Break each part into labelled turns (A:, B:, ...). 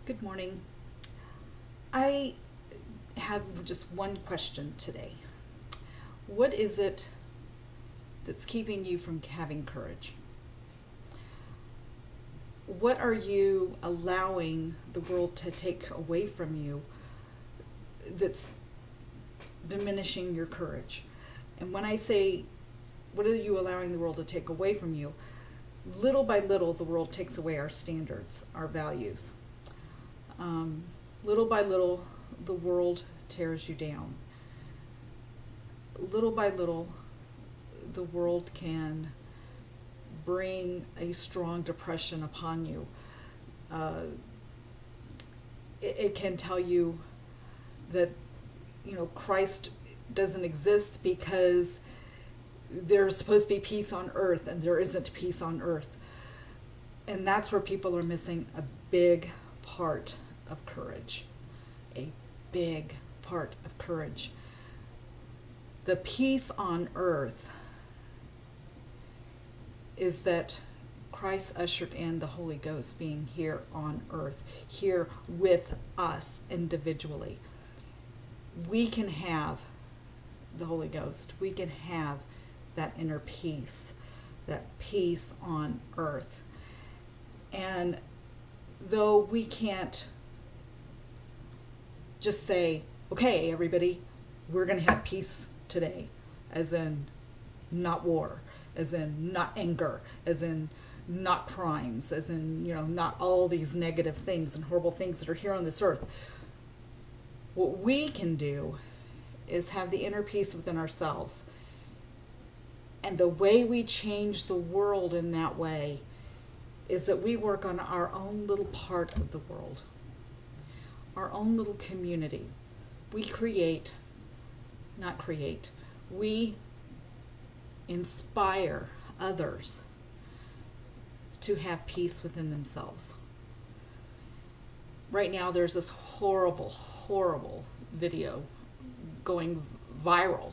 A: Good morning. I have just one question today. What is it that's keeping you from having courage? What are you allowing the world to take away from you that's diminishing your courage? And when I say, what are you allowing the world to take away from you? Little by little, the world takes away our standards, our values. Little by little, the world tears you down. Little by little, the world can bring a strong depression upon you. It can tell you that, Christ doesn't exist because there's supposed to be peace on earth and there isn't peace on earth. And that's where people are missing a big part of courage. A big part of courage. The peace on earth is that Christ ushered in the Holy Ghost being here on earth, here with us individually. We can have the Holy Ghost. We can have that inner peace, that peace on earth. And though we can't just say, okay, everybody, we're going to have peace today, as in not war, as in not anger, as in not crimes, as in, not all these negative things and horrible things that are here on this earth. What we can do is have the inner peace within ourselves. And the way we change the world in that way is that we work on our own little part of the world, our own little community. We inspire others to have peace within themselves. Right now there's this horrible video going viral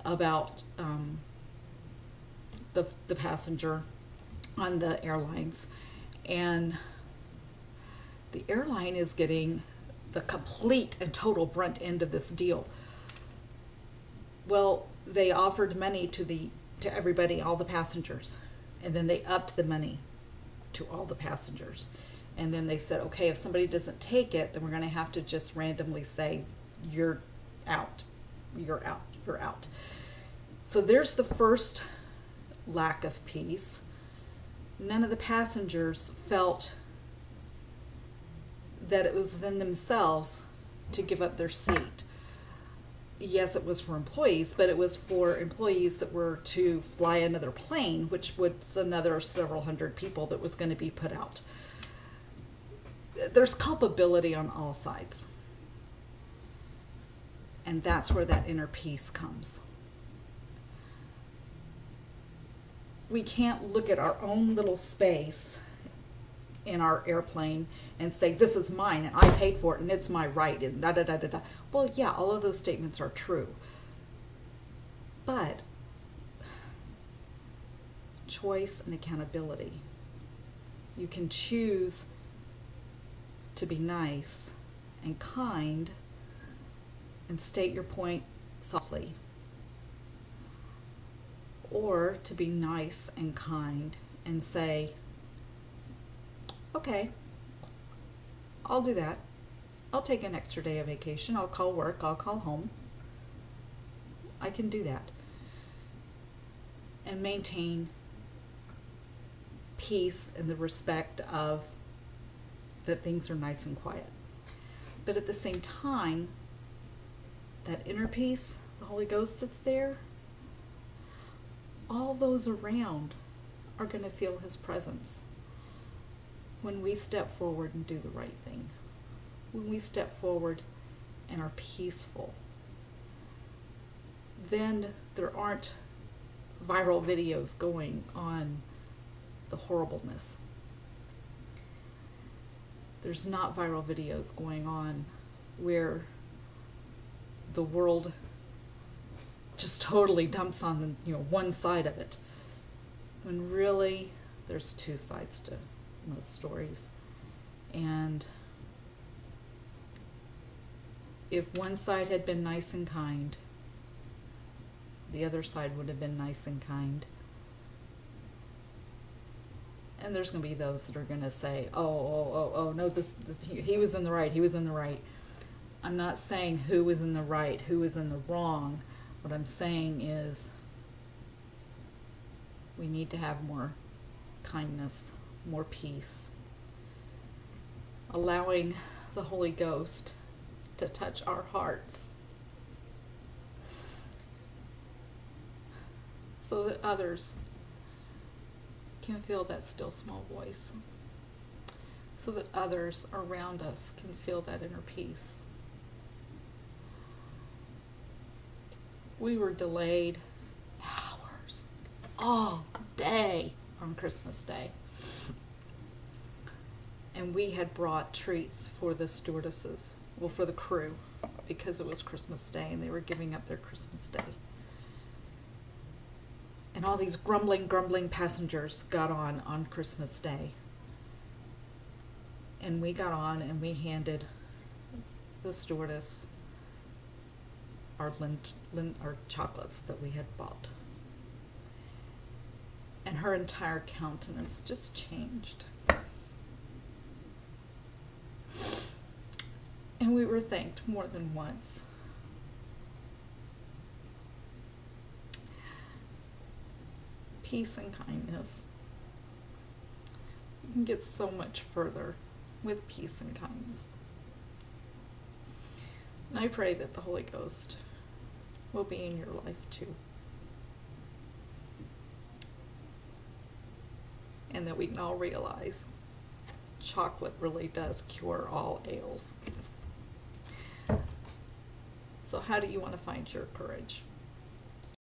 A: about the passenger on the airlines, and the airline is getting the complete and total brunt end of this deal. Well, they offered money to everybody, all the passengers, and then they upped the money to all the passengers. And then they said, okay, if somebody doesn't take it, then we're going to have to just randomly say, you're out. So there's the first lack of peace. None of the passengers felt that it was within themselves to give up their seat. Yes, it was for employees, but it was for employees that were to fly another plane, which was another several hundred people that was going to be put out. There's culpability on all sides. And that's where that inner peace comes. We can't look at our own little space in our airplane and say, this is mine and I paid for it and it's my right and da-da-da-da-da. Well, yeah, all of those statements are true. But choice and accountability. You can choose to be nice and kind and state your point softly. Or to be nice and kind and say, okay, I'll do that. I'll take an extra day of vacation. I'll call work. I'll call home. I can do that. And maintain peace and the respect of that things are nice and quiet. But at the same time, that inner peace, the Holy Ghost that's there, all those around are going to feel His presence when we step forward and do the right thing. When we step forward and are peaceful. Then there aren't viral videos going on the horribleness. There's not viral videos going on where the world just totally dumps on one side of it, when really there's two sides to most stories. And if one side had been nice and kind, the other side would have been nice and kind. And there's going to be those that are going to say, oh, no, he was in the right, he was in the right. I'm not saying who was in the right, who was in the wrong. What I'm saying is we need to have more kindness, more peace, allowing the Holy Ghost to touch our hearts so that others can feel that still small voice, so that others around us can feel that inner peace. We were delayed hours, all day on Christmas Day. And we had brought treats for the stewardesses, well, for the crew, because it was Christmas Day and they were giving up their Christmas Day. And all these grumbling passengers got on Christmas Day. And we got on and we handed the stewardess our chocolates that we had bought. And her entire countenance just changed. And we were thanked more than once. Peace and kindness. You can get so much further with peace and kindness. And I pray that the Holy Ghost will be in your life too. And that we can all realize chocolate really does cure all ails. So how do you want to find your courage?